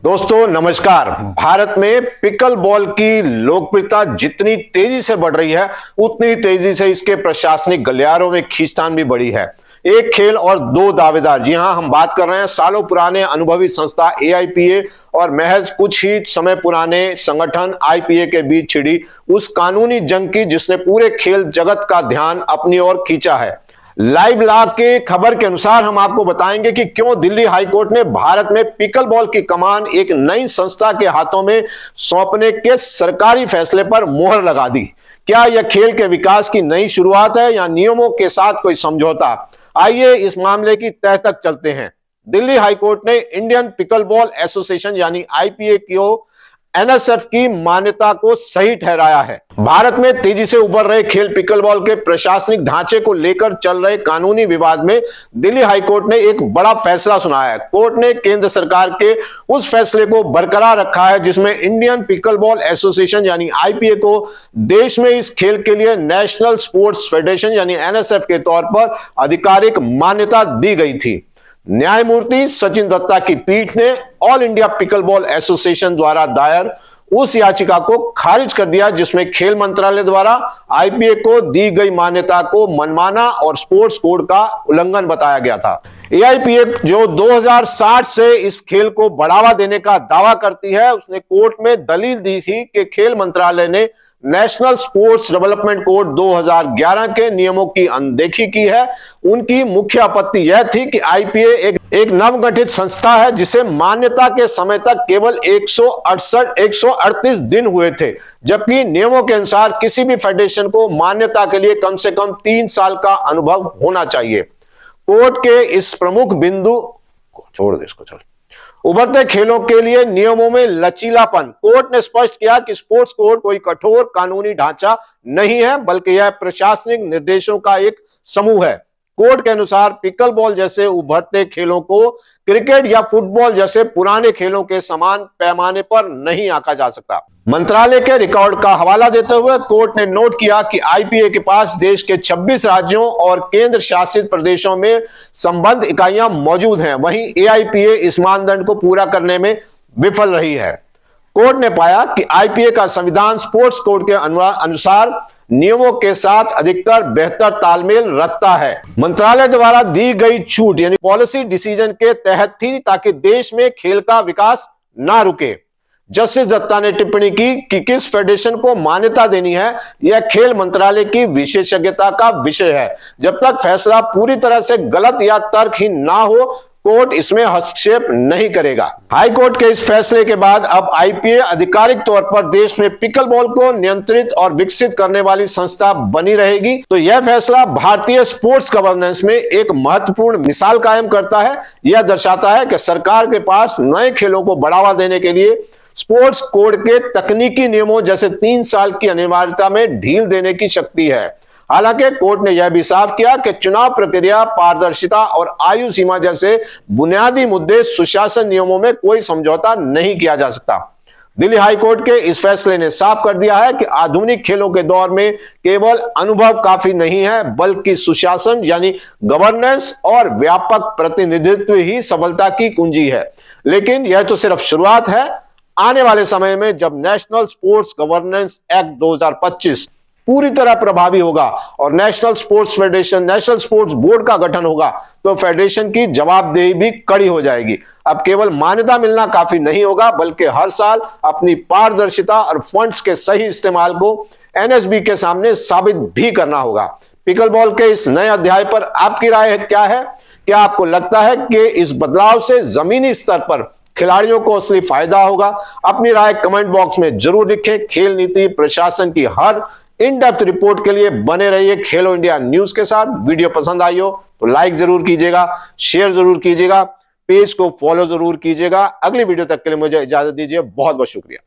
दोस्तों नमस्कार। भारत में पिकल बॉल की लोकप्रियता जितनी तेजी से बढ़ रही है उतनी तेजी से इसके प्रशासनिक गलियारों में खींचतान भी बढ़ी है। एक खेल और दो दावेदार, जी हां, हम बात कर रहे हैं सालों पुराने अनुभवी संस्था एआईपीए और महज कुछ ही समय पुराने संगठन आईपीए के बीच छिड़ी उस कानूनी जंग की जिसने पूरे खेल जगत का ध्यान अपनी ओर खींचा है। लाइव लॉ के खबर के अनुसार हम आपको बताएंगे कि क्यों दिल्ली हाईकोर्ट ने भारत में पिकल बॉल की कमान एक नई संस्था के हाथों में सौंपने के सरकारी फैसले पर मोहर लगा दी। क्या यह खेल के विकास की नई शुरुआत है या नियमों के साथ कोई समझौता? आइए इस मामले की तह तक चलते हैं। दिल्ली हाईकोर्ट ने इंडियन पिकल बॉल एसोसिएशन यानी आईपीए को एनएसएफ की मान्यता को सही ठहराया है। भारत में तेजी से उभर रहे खेल पिकल बॉल के प्रशासनिक ढांचे को लेकर चल रहे कानूनी विवाद में दिल्ली हाईकोर्ट ने एक बड़ा फैसला सुनाया है। कोर्ट ने केंद्र सरकार के उस फैसले को बरकरार रखा है जिसमें इंडियन पिकल बॉल एसोसिएशन यानी आईपीए को देश में इस खेल के लिए नेशनल स्पोर्ट्स फेडरेशन यानी एनएसएफ के तौर पर आधिकारिक मान्यता दी गई थी। न्यायमूर्ति सचिन दत्ता की पीठ ने all India pickle ball association द्वारा दायर उस याचिका को खारिज कर दिया जिसमें खेल मंत्रालय द्वारा आईपीए को दी गई मान्यता को मनमाना और स्पोर्ट्स कोड का उल्लंघन बताया गया था। एआईपीए जो 2060 से इस खेल को बढ़ावा देने का दावा करती है, उसने कोर्ट में दलील दी थी कि खेल मंत्रालय ने नेशनल स्पोर्ट्स डेवलपमेंट कोड 2011 के नियमों की अनदेखी की है। उनकी मुख्य आपत्ति यह थी कि आईपीए एक नवगठित संस्था है जिसे मान्यता के समय तक केवल 138 दिन हुए थे, जबकि नियमों के अनुसार किसी भी फेडरेशन को मान्यता के लिए कम से कम 3 साल का अनुभव होना चाहिए। कोर्ट के इस प्रमुख बिंदु छोड़ दे इसको, चल उभरते खेलों के लिए नियमों में लचीलापन। कोर्ट ने स्पष्ट किया कि स्पोर्ट्स कोड कोई कठोर कानूनी ढांचा नहीं है बल्कि यह प्रशासनिक निर्देशों का एक समूह है। कोर्ट के अनुसार पिकल बॉल जैसे उभरते खेलों को क्रिकेट या फुटबॉल जैसे पुराने खेलों के समान पैमाने पर नहीं आंका जा सकता। मंत्रालय के रिकॉर्ड का हवाला देते हुए कोर्ट ने नोट किया कि आईपीए के पास देश के 26 राज्यों और केंद्र शासित प्रदेशों में संबद्ध इकाइयां मौजूद हैं। वहीं एआईपीए इस मानदंड को पूरा करने में विफल रही है। कोर्ट ने पाया कि आईपीए का संविधान स्पोर्ट्स कोड के अनुसार नियमों के साथ अधिकतर बेहतर तालमेल रखता है। मंत्रालय द्वारा दी गई छूट यानी पॉलिसी डिसीजन के तहत थी ताकि देश में खेल का विकास ना रुके। जस्टिस दत्ता ने टिप्पणी की कि किस फेडरेशन को मान्यता देनी है यह खेल मंत्रालय की विशेषज्ञता का विषय है। जब तक फैसला पूरी तरह से गलत या तर्कहीन ना हो, कोर्ट इसमें हस्तक्षेप नहीं करेगा। हाई कोर्ट के इस फैसले के बाद अब आईपीए आधिकारिक तौर पर देश में पिकल बॉल को नियंत्रित और विकसित करने वाली संस्था बनी रहेगी। तो यह फैसला भारतीय स्पोर्ट्स गवर्नेंस में एक महत्वपूर्ण मिसाल कायम करता है। यह दर्शाता है कि सरकार के पास नए खेलों को बढ़ावा देने के लिए स्पोर्ट्स कोड के तकनीकी नियमों जैसे 3 साल की अनिवार्यता में ढील देने की शक्ति है। हालांकि कोर्ट ने यह भी साफ किया कि चुनाव प्रक्रिया, पारदर्शिता और आयु सीमा जैसे बुनियादी मुद्दे सुशासन नियमों में कोई समझौता नहीं किया जा सकता। दिल्ली हाईकोर्ट के इस फैसले ने साफ कर दिया है कि आधुनिक खेलों के दौर में केवल अनुभव काफी नहीं है बल्कि सुशासन यानी गवर्नेंस और व्यापक प्रतिनिधित्व ही सफलता की कुंजी है। लेकिन यह तो सिर्फ शुरुआत है। आने वाले समय में जब नेशनल स्पोर्ट्स गवर्नेंस एक्ट 2025 पूरी तरह प्रभावी होगा और national sports federation, national sports board का गठन होगा तो फेडरेशन की जवाबदेही भी कड़ी हो जाएगी। अब केवल मान्यता मिलना काफी नहीं होगा बल्कि हर साल अपनी पारदर्शिता और फंड्स के सही इस्तेमाल को एनएसबी के सामने साबित भी करना होगा। पिकल बॉल के इस नए अध्याय पर आपकी राय क्या है? क्या आपको लगता है कि इस बदलाव से जमीनी स्तर पर खिलाड़ियों को असली फायदा होगा? अपनी राय कमेंट बॉक्स में जरूर लिखें। खेल नीति प्रशासन की हर इन डेप्थ रिपोर्ट के लिए बने रहिए खेलो इंडिया न्यूज के साथ। वीडियो पसंद आई हो तो लाइक जरूर कीजिएगा, शेयर जरूर कीजिएगा, पेज को फॉलो जरूर कीजिएगा। अगली वीडियो तक के लिए मुझे इजाजत दीजिए। बहुत बहुत शुक्रिया।